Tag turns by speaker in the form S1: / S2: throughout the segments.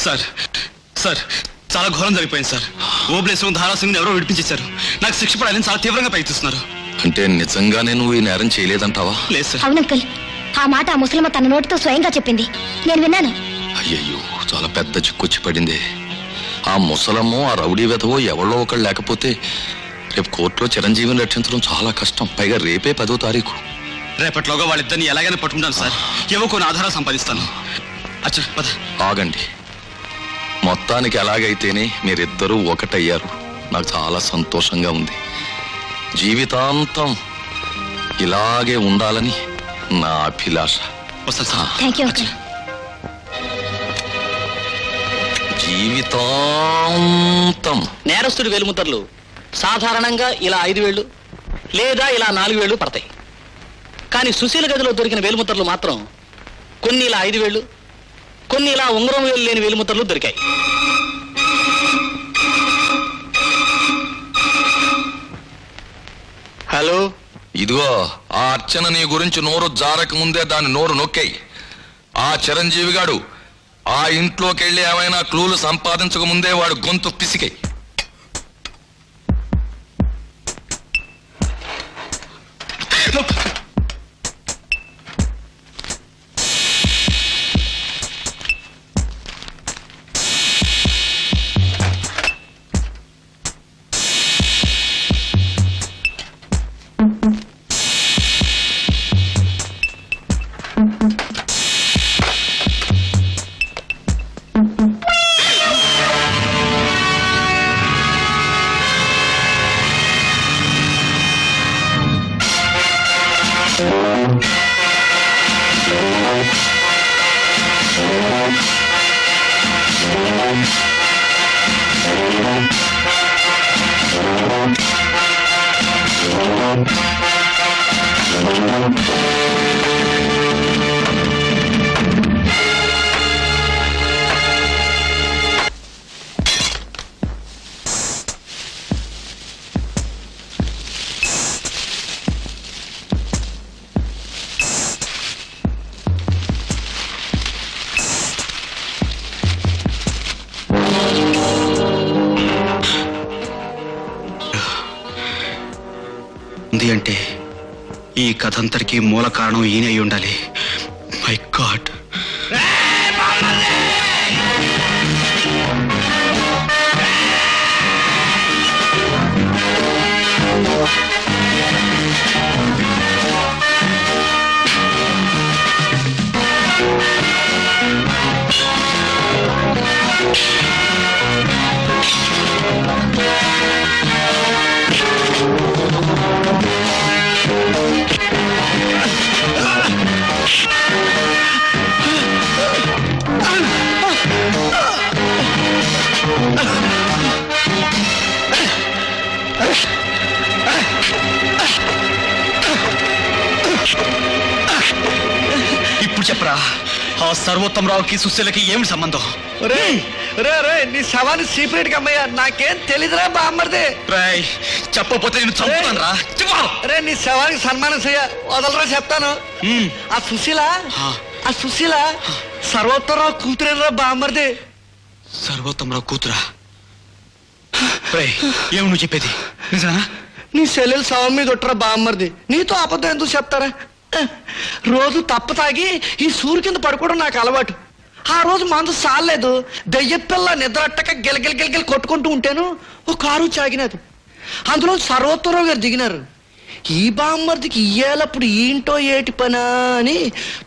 S1: Sir sir చాలా ఘోరం జరిగిపోయింది సార్. ఓబ్లేశ్వరం ధారాసింగ్ ఎవరో విడిపించేశారు. నాకు శిక్ష పడాలని చాలా తీవ్రంగా ప్రయత్నిస్తున్నారు.
S2: అంటే నిజంగానే నువ్వు ఈ నేరం చేయలేదంటావా?
S1: లేదు సార్.
S3: అవును అంకుల్, ఆ మాట ఆ ముసలమ్మ తన నోటితో స్వయంగా చెప్పింది, నేను విన్నాను.
S2: అయ్యయ్యో, చాలా పెద్ద చిక్కొచ్చి పడింది. ఆ ముసలమ్మో ఆ రౌడీ వెధవో ఎవరో ఒకళ్ళు లేకపోతే రేపు కోర్టులో చిరంజీవిని రక్షించడం చాలా కష్టం. పైగా రేపే 10వ తారీఖు.
S1: రేపట్లోగా వాళ్ళిద్దరిని ఎలాగైనా పట్టుకుంటాను సార్. ఏవో కొన్ని ఆధారాలు సంపాదిస్తాను. అచ్చా పద.
S2: ఆగండి. మొత్తానికి ఎలాగైతేనే మీరిద్దరూ ఒకటయ్యారు. నాకు చాలా సంతోషంగా ఉంది. జీవితాంతం ఇలాగే ఉండాలని నా అభిలాష.
S1: వస్తాను సార్.
S3: Thank you uncle.
S2: జీవితాంతం.
S4: నేరస్తుడి వేలుముద్రలు సాధారణంగా ఇలా 5 వేళ్ళు లేదా ఇలా 4 వేళ్ళు పడతాయి. కానీ సుశీల గదిలో దొరికిన వేలుముద్రలు మాత్రం కొన్ని ఇలా 5 వేళ్ళు, కొన్ని ఇలా ఉంగరం వేలు లేని వేలుముద్రలు దొరికాయి. హలో,
S2: ఇదిగో ఆ అర్చన నీ గురించి నోరు జారక ముందే దాని నోరు నొక్కాయి. ఆ చిరంజీవి గాడు ఆ ఇంట్లోకి వెళ్ళి ఏమైనా క్లూలు సంపాదించక ముందే వాడు గొంతు పిసికాయి.
S1: అంటే ఈ కథంతరికి మూల కారణం ఈయన అయి ఉండాలి. My God. ఇప్పుడు చెప్పరా, ఆ సర్వోత్తమరావుకి సుశీలకి ఏమి సంబంధం?
S5: రే రే రే, నీ శవాన్ని సీక్రెట్ గా అమ్మయ్యా, నాకేం తెలీదురా బామ్మర్ది.
S1: చెప్పకపోతే నేను చంపుతాను రా.
S5: రే, నీ శవానికి సన్మానం చెయ్య, వదలరా చెప్తాను. ఆ సుశీల సర్వోత్తమరావు కూతురేనరా బామ్మర్ది.
S1: సర్వోత్తమరావు కూతురా? ఏమి నువ్వు చెప్పేది నిజనా?
S5: నీ సెల్లెలు శవం మీద ఒట్టరా బామ్మర్ది. నీతో అబద్ధం ఎందుకు చెప్తారా? రోజు తప్ప తాగి ఈ సూర్యు కింద పడుకోవడం నాకు అలవాటు. ఆ రోజు మందు సాలేదు, దెయ్యపిల్ల నిద్రట్టక గిలగిల కొట్టుకుంటూ ఉంటాను. ఒక కారు చాగినది, అందులో సర్వోత్తమరావు గారు దిగినారు. ఈ బామ్మర్దికి ఇయ్యాలప్పుడు ఏంటో ఏటి పనా అని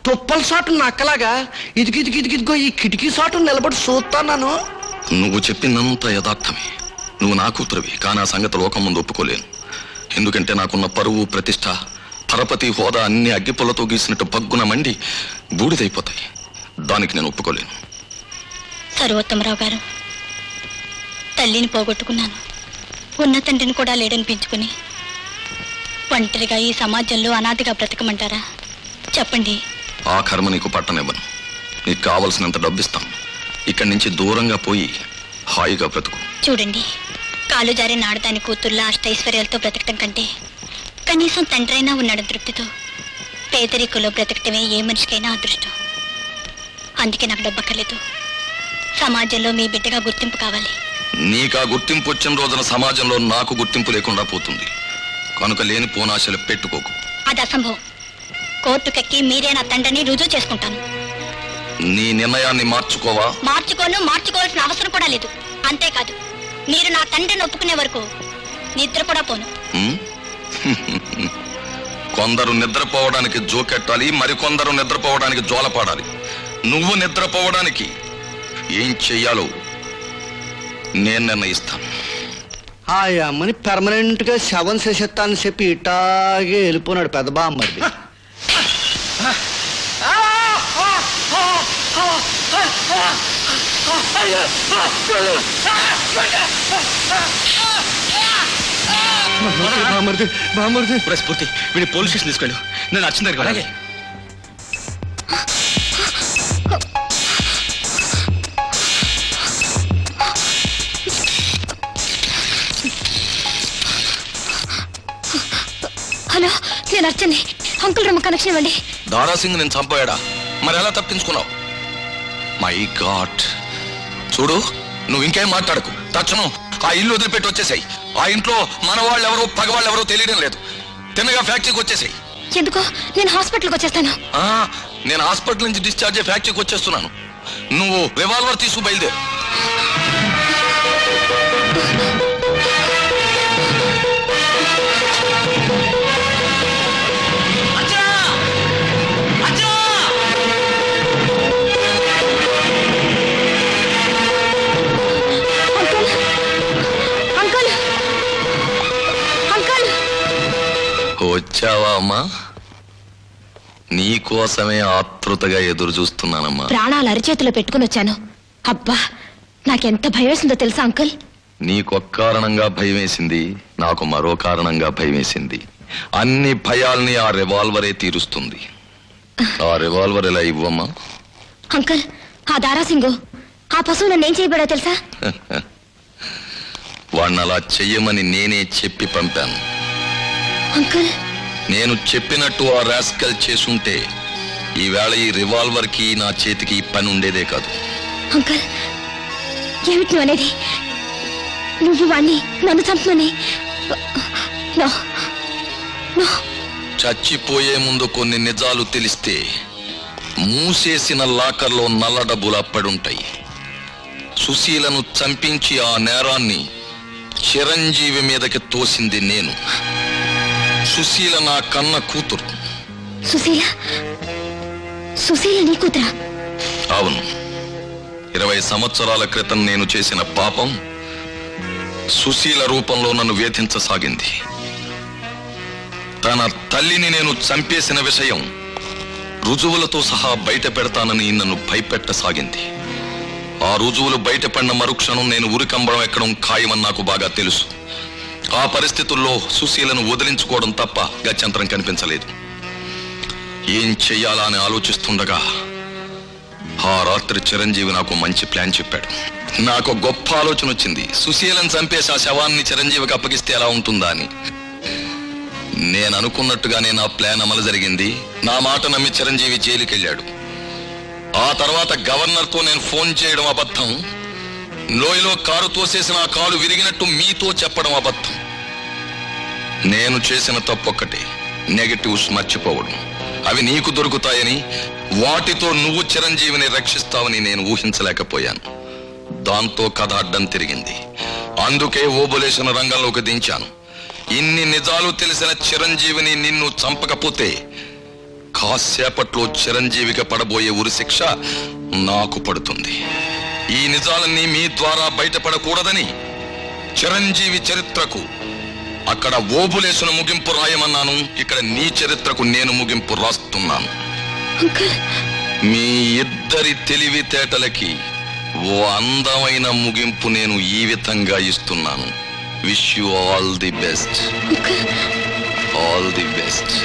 S5: తుప్పల సాటు నక్కలాగా ఇదిగిదిగిదిగిదిగో ఈ కిటికీ సాటు నిలబడి చూస్తాను.
S2: నువ్వు చెప్పిందంత యథార్థమే. నువ్వు నా కూతురువి, కానీ ఆ సంగతి లోకం ముందు ఒప్పుకోలేను. ఎందుకంటే నాకున్న పరువు, ప్రతిష్ట, పరపతి, హోదా అన్ని అగ్గిపుల్లతో గీసినట్టు పగ్గున మండి బూడిదైపోతాయి. దానికి నేను ఒప్పుకోలేను.
S3: సర్వోత్తమరావు గారు, తల్లిని పోగొట్టుకున్నాను, ఉన్న తండ్రిని కూడా లేడనిపించుకుని ఒంటరిగా ఈ సమాజంలో అనాథగా బ్రతకమంటారా? చెప్పండి.
S2: ఆ కర్మ నీకు పట్టనివ్వను. నీకు కావలసినంత డబ్బిస్తాను. ఇక్కడి నుంచి దూరంగా పోయి హాయిగా బ్రతుకు.
S3: చూడండి, కాలు జారి నాడదాని కూతుర్లా అష్టైశ్వర్యాలతో బ్రతకటం కంటే కనీసం తండ్రైనా ఉన్నాడు తృప్తితో పేదరికంలో బ్రతకటమే ఏ మనిషికైనా అదృష్టం. అందుకే నాకు డబ్బక్కర్లేదు. సమాజంలో మీ బిడ్డగా గుర్తింపు కావాలి.
S2: నీకా గుర్తింపు వచ్చిన రోజున సమాజంలో నాకు గుర్తింపు లేకుండా పోతుంది కనుక లేని పోనాశలు పెట్టుకోకు.
S3: అది అసంభవం. కోర్టుకెక్కి మీరే నా తండ్రిని రుజువు చేసుకుంటాను.
S2: నీ నిర్ణయాన్ని మార్చుకోవా?
S3: మార్చుకోవాల్సిన అవసరం కూడా లేదు. అంతేకాదు, మీరు నా తండ్రిని ఒప్పుకునే వరకు నిద్ర కూడా పోను.
S2: కొందరు నిద్రపోవడానికి జోకెట్టాలి, మరికొందరు నిద్రపోవడానికి జోలపాడాలి. నువ్వు నిద్రపోవడానికి ఏం చెయ్యాలో నేను నిర్ణయిస్తాను.
S5: ఆ అమ్మని పెర్మనెంట్ గా శవం చేసేస్తానని చెప్పి ఇటాగే వెళ్ళిపోనాడు పెద్ద బామ్మది. బామ్మర్ది
S1: స్ఫూర్తి వీడి పోలీస్ స్టేషన్ తీసుకెళ్ళు. నేను అర్చన దగ్గరికి వెళ్ళాలి.
S3: హలో, నేను అర్చని. అంకుల్ రమ్మ కనెక్షన్ ఇవ్వండి.
S2: దారాసింగ్ నేను చంపాడా? మరి ఎలా తప్పించుకున్నావు? మై గాడ్, చూడు నువ్వు ఇంకేం మాట్లాడకు. తక్షణం ఆ ఇల్లు వదిలిపెట్టి వచ్చేసాయి. ఆ ఇంట్లో మన వాళ్ళు ఎవరో పగవాళ్ళు ఎవరో తెలియడం లేదు. తిన్నగా ఫ్యాక్టరీకి వచ్చేసాయి.
S3: ఎందుకో నేను హాస్పిటల్కి వచ్చేస్తాను.
S2: నేను హాస్పిటల్ నుంచి డిశ్చార్జ్ అయ్యి ఫ్యాక్టరీకి వచ్చేస్తున్నాను. నువ్వు రివాల్వర్ తీసుకు బయలుదేరు. వచ్చావా అమ్మా? నీకోసమే ఆతృతగా ఎదురు చూస్తున్నానమ్మా.
S3: ప్రాణాలు అరిచేతిలో పెట్టుకుని వచ్చాను. అబ్బా, నాకెంత భయం వేసిందో తెలుసా అంకుల్?
S2: నీకొక్క కారణంగా భయం వేసింది, నాకు మరో కారణంగా భయం వేసింది. అన్ని భయాల్ని ఆ రివాల్వరే తీరుస్తుంది. ఆ రివాల్వర్ ఎలా ఇవ్వమ్మా?
S3: అంకుల్, ఆ దారాసింగు ఆ పశువు నన్ను ఏం చేయబడా తెలుసా?
S2: వాడిని అలా చెయ్యమని నేనే చెప్పి పంపాను.
S3: అంకుల్,
S2: నేను చెప్పినట్టు ఆ రాస్కల్ చేసుంటే ఈవేళ ఈ రివాల్వర్ కి నా చేతికి పని ఉండేదే కాదు.
S3: అంకుల్, ఏమిటి నువ్వు అనేది? నువ్వు వాణ్ణి నన్ను చంపమని?
S2: చచ్చిపోయే ముందు కొన్ని నిజాలు తెలిస్తే మూసేసిన లాకర్లో నల్ల డబ్బులు అప్పడుంటాయి. సుశీలను చంపించి ఆ నేరాన్ని చిరంజీవి మీదకి తోసింది నేను. సుశీల నా కన్న కూతురు.
S3: సుశీల నీ కూతురా?
S2: అవును. 20 సంవత్సరాల క్రితం నేను చేసిన పాపం సుశీల రూపంలో నన్ను వేధించసాగింది. తన తల్లిని నేను చంపేసిన విషయం రుజువులతో సహా బయట పెడతానని నన్ను భయపెట్టసాగింది. ఆ రుజువులు బయటపడిన మరుక్షణం నేను ఉరికంబడం ఎక్కడం ఖాయమని నాకు బాగా తెలుసు. ఆ పరిస్థితుల్లో సుశీలను వదిలించుకోవడం తప్ప గత్యంతరం కనిపించలేదు. ఏం చెయ్యాలా అని ఆలోచిస్తుండగా ఆ రాత్రి చిరంజీవి నాకు మంచి ప్లాన్ చెప్పాడు. నాకు గొప్ప ఆలోచన వచ్చింది. సుశీలను చంపేసి ఆ శవాన్ని చిరంజీవికి అప్పగిస్తే ఎలా ఉంటుందా అని. నేను అనుకున్నట్టుగానే నా ప్లాన్ అమలు జరిగింది. నా మాట నమ్మి చిరంజీవి జైలుకి వెళ్ళాడు. ఆ తర్వాత గవర్నర్తో నేను ఫోన్ చేయడం అబద్ధం. లోయలో కారు తోసేసిన ఆ కాలు విరిగినట్టు మీతో చెప్పడం అబద్ధం. నేను చేసిన తప్పొక్కటే, నెగటివ్స్ మర్చిపోవడం. అవి నీకు దొరుకుతాయని, వాటితో నువ్వు చిరంజీవిని రక్షిస్తావని నేను ఊహించలేకపోయాను. దాంతో కథ అడ్డం తిరిగింది. అందుకే ఓబులేషన్ రంగంలోకి దించాను. ఇన్ని నిజాలు తెలిసిన చిరంజీవిని నిన్ను చంపకపోతే కాసేపట్లో చిరంజీవికి పడబోయే ఉరిశిక్ష నాకు పడుతుంది. ఈ నిజాలన్నీ మీ ద్వారా బయటపడకూడదని చిరంజీవి చరిత్రకు అక్కడ ఓబులేసును ముగింపు రాయమన్నాను. ఇక్కడ నీ చరిత్రకు నేను ముగింపు రాస్తున్నాను. మీ ఇద్దరి తెలివితేటలకి ఓ అందమైన ముగింపు నేను ఈ విధంగా ఇస్తున్నాను. Wish you all the best. All the best.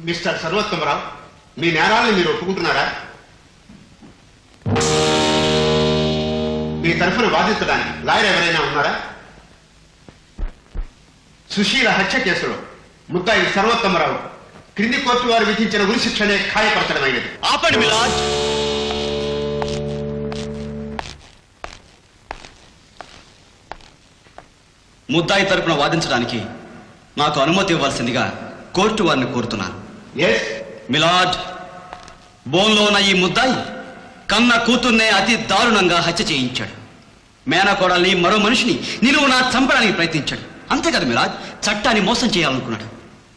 S6: Mister Sarvottamarao, మీ నేరాలను మీరు ఒప్పుకుంటున్నారా? మీ తరఫున వాదించడానికి లాయర్ ఎవరైనా ఉన్నారా? సుశీల హత్య కేసులో ముద్దాయి సర్వోత్తమరావు క్రింది కోర్టు వారు విధించిన ఉరిశిక్షనే ఖాయపరచడమైనది.
S1: ఆపండి మిలాడ్. ముద్దాయి తరపున వాదించడానికి నాకు అనుమతి ఇవ్వాల్సిందిగా కోర్టు వారిని కోరుతున్నాను.
S6: ఎస్
S1: మిలాడ్, బోన్లో ఉన్న ఈ ముద్దాయి కన్న కూతుర్నే అతి దారుణంగా హత్య చేయించాడు. మేనకోడల్ని మరో మనిషిని నిలువునా చంపడానికి ప్రయత్నించాడు. అంతేకాదు మిలాద్, చట్టాన్ని మోసం చేయాలనుకున్నాడు.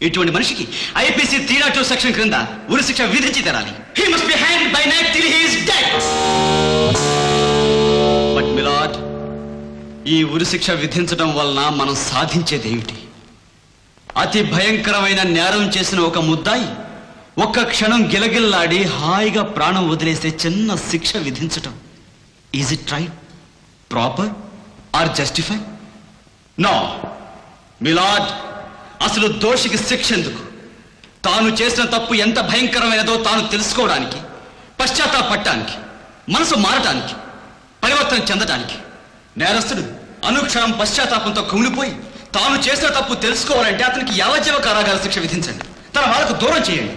S1: ఇటువంటి మనిషికి ఐపీసీ 302 సెక్షన్ క్రింద ఉరిశిక్ష విధించి తెరాలి. He must be hanged by night till he is dead. But my lord, ఈ ఉరిశిక్ష విధించడం వలన మనం సాధించేదేమిటి? అతి భయంకరమైన నేరం చేసిన ఒక ముద్దాయి ఒక్క క్షణం గిలగిల్లాడి హాయిగా ప్రాణం వదిలేసే చిన్న శిక్ష విధించటం, is it right, proper or justify? No milord, అసలు దోషికి శిక్ష ఎందుకు? తాను చేసిన తప్పు ఎంత భయంకరమైనదో తాను తెలుసుకోవడానికి, పశ్చాత్తాపడటానికి, మనసు మారటానికి, పరివర్తన చెందటానికి. నేరస్తుడు అనుక్షణం పశ్చాత్తాపంతో కుమిలిపోయి తాను చేసిన తప్పు తెలుసుకోవాలంటే అతనికి యావజ్జీవ కారాగార శిక్ష విధించండి. తన వాళ్ళకు దూరం చేయండి,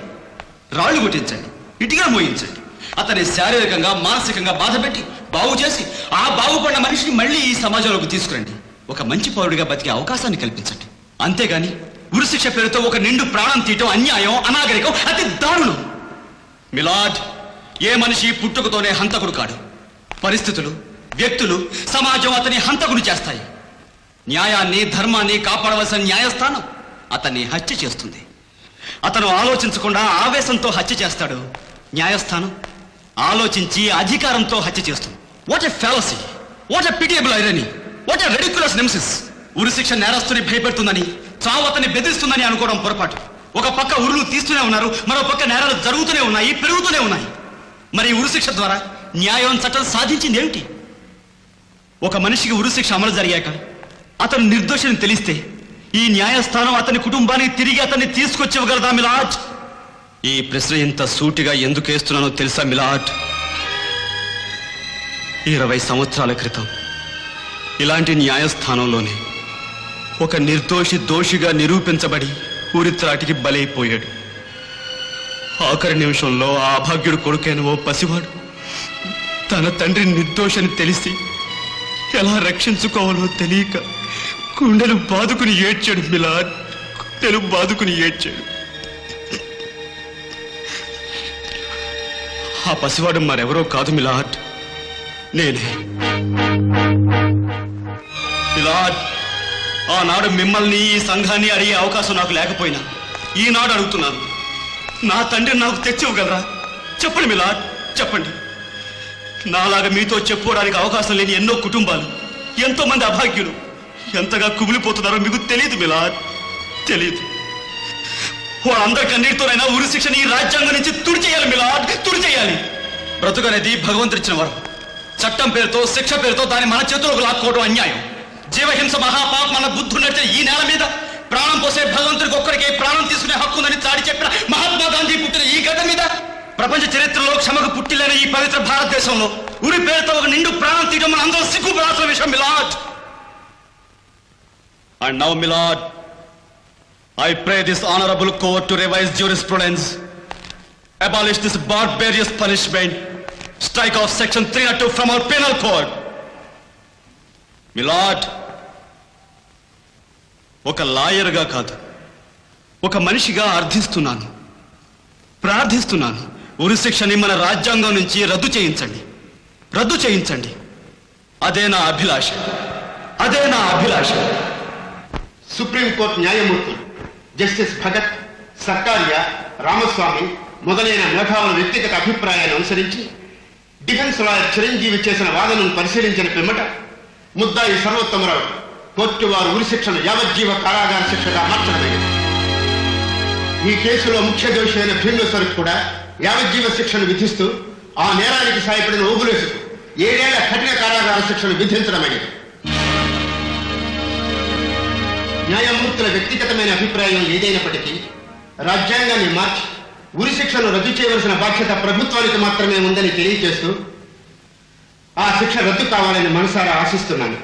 S1: రాళ్లు కొట్టించండి, ఇటుగా మోయించండి, అతన్ని శారీరకంగా మానసికంగా బాధపెట్టి బాగు చేసి ఆ బాగుపడిన మనిషిని మళ్ళీ ఈ సమాజంలోకి తీసుకురండి. ఒక మంచి పౌరుడిగా బతికే అవకాశాన్ని కల్పించండి. అంతేగాని ఉరిశిక్ష పేరుతో ఒక నిండు ప్రాణం తీయటం అన్యాయం, అనాగరికం, అతి దారుణం. మిలాడ్, ఏ మనిషి పుట్టుకతోనే హంతకుడు కాడు. పరిస్థితులు, వ్యక్తులు, సమాజం అతని హంతకుడు చేస్తాయి. న్యాయాన్ని, ధర్మాన్ని కాపాడవలసిన న్యాయస్థానం అతన్ని హత్య చేస్తుంది. అతను ఆలోచించకుండా ఆవేశంతో హత్య చేస్తాడు. న్యాయస్థానం ఆలోచించి అధికారంతో హత్య చేస్తుంది. What a fallacy, what a pitiable irony, what a ridiculous nemesis. ఉరిశిక్ష నేరస్తుని భయపెడుతుందని, చావు అతన్ని బెదిరిస్తుందని అనుకోవడం పొరపాటు. ఒక పక్క ఉరులు తీస్తూనే ఉన్నారు, మరో పక్క నేరాలు జరుగుతూనే ఉన్నాయి, పెరుగుతూనే ఉన్నాయి. మరి ఉరిశిక్ష ద్వారా న్యాయం, చట్టం సాధించింది ఏమిటి? ఒక మనిషికి ఉరిశిక్ష అమలు జరిగాక అతను నిర్దోషిని తెలిస్తే ఈ న్యాయస్థానం అతని కుటుంబాన్ని తిరిగి అతన్ని తీసుకొచ్చివ్వగలదా మిలాడ్? ఈ ప్రశ్న ఇంత సూటిగా ఎందుకు వేస్తున్నానో తెలుసా మిలాడ్? 20 సంవత్సరాల క్రితం ఇలాంటి న్యాయస్థానంలోనే ఒక నిర్దోషి దోషిగా నిరూపించబడి ఊరిత్రాటికి బలైపోయాడు. ఆఖరి నిమిషంలో ఆ అభాగ్యుడు కొడుకైన ఓ పసివాడు తన తండ్రి నిర్దోషని తెలిసి ఎలా రక్షించుకోవాలో తెలియక గుండెలు బాదుకుని ఏడ్చాడు మిలాద్, గుండెలు బాదుకుని ఏడ్చాడు. ఆ పసివాడు మరెవరో కాదు మిలాద్, నేనే. మిలాద్, ఆనాడు మిమ్మల్ని, ఈ సంఘాన్ని అడిగే అవకాశం నాకు లేకపోయినా ఈనాడు అడుగుతున్నాను. నా తండ్రిని నాకు తెచ్చివ్వగలరా? చెప్పండి మిలాద్, చెప్పండి. నాలాగా మీతో చెప్పుకోవడానికి అవకాశం లేని ఎన్నో కుటుంబాలు, ఎంతో మంది అభాగ్యులు ఎంతగా కుమిలిపోతున్నారో మీకు తెలియదు మిలాద్, తెలియదు. వాళ్ళందరి కన్నీటితోనైనా ఉరిశిక్షని ఈ రాజ్యాంగం నుంచి తుడిచేయాలి మిలాద్, తుడిచేయాలి. బ్రతుకనేది భగవంతుడిచ్చిన వరం. చట్టం పేరుతో, శిక్ష పేరుతో దాన్ని మన చేతులకు లాక్కోవడం అన్యాయం. జీవహింస మహాపాపం మన బుద్ధుడు నడిచే ఈ నేల మీద ప్రాణం పోసే భగవంతుడికి ఒక్కడికే ప్రాణం తీసుకునే హక్కు ఉందని చాటి చెప్పిన మహాత్మా గాంధీ పుట్టిన ఈ గడ్డ మీద, ప్రపంచ చరిత్రలో క్షమకు పుట్టిలేని ఈ పవిత్ర భారతదేశంలో ఉరి పేరుతో ఒక నిండు ప్రాణం తీయడం మన అందరూ సిగ్గుపడాల్సిన విషయం Milad. And now, Milord, I pray this honorable court to revise jurisprudence, abolish this barbarous punishment, Strike off section 302 from our penal code. My lord, ఒక లాయర్గా కాదు, ఒక మనిషిగా అర్థిస్తున్నాను, ప్రార్థిస్తున్నాను. ఉరిశిక్షని మన రాజ్యాంగం నుంచి రద్దు చేయించండి, రద్దు చేయించండి. అదే నా అభిలాష, అదే నా అభిలాష.
S6: సుప్రీంకోర్టు న్యాయమూర్తులు జస్టిస్ భగత్, సర్కారియా, రామస్వామి మొదలైన మేధావుల వ్యక్తిగత అభిప్రాయాన్ని అనుసరించి డిఫెన్స్ లాయర్ చిరంజీవి చేసిన వాదనను పరిశీలించిన పిమ్మట ముద్దాయి సర్వోత్తమరావు కోర్టు వారు ఉరిశిక్షను యావజ్జీవ కారాగార శిక్షగా మార్చడమైనది. ఈ కేసులో ముఖ్య దోషి అయిన భీమేశ్వరికి కూడా యావజ్జీవ శిక్షను విధిస్తూ ఆ నేరానికి సాయపడిన ఓబులేసుకు 7 ఏళ్ల కఠిన కారాగార శిక్షను విధించడమైనది. న్యాయమూర్తుల వ్యక్తిగతమైన అభిప్రాయం ఏదైనప్పటికీ రాజ్యాంగాన్ని మార్చి ఉరిశిక్షను రద్దు చేయవలసిన బాధ్యత ప్రభుత్వానికి మాత్రమే ఉందని తెలియజేస్తూ ఆ శిక్ష రద్దు కావాలని మనసారా ఆశిస్తున్నాను.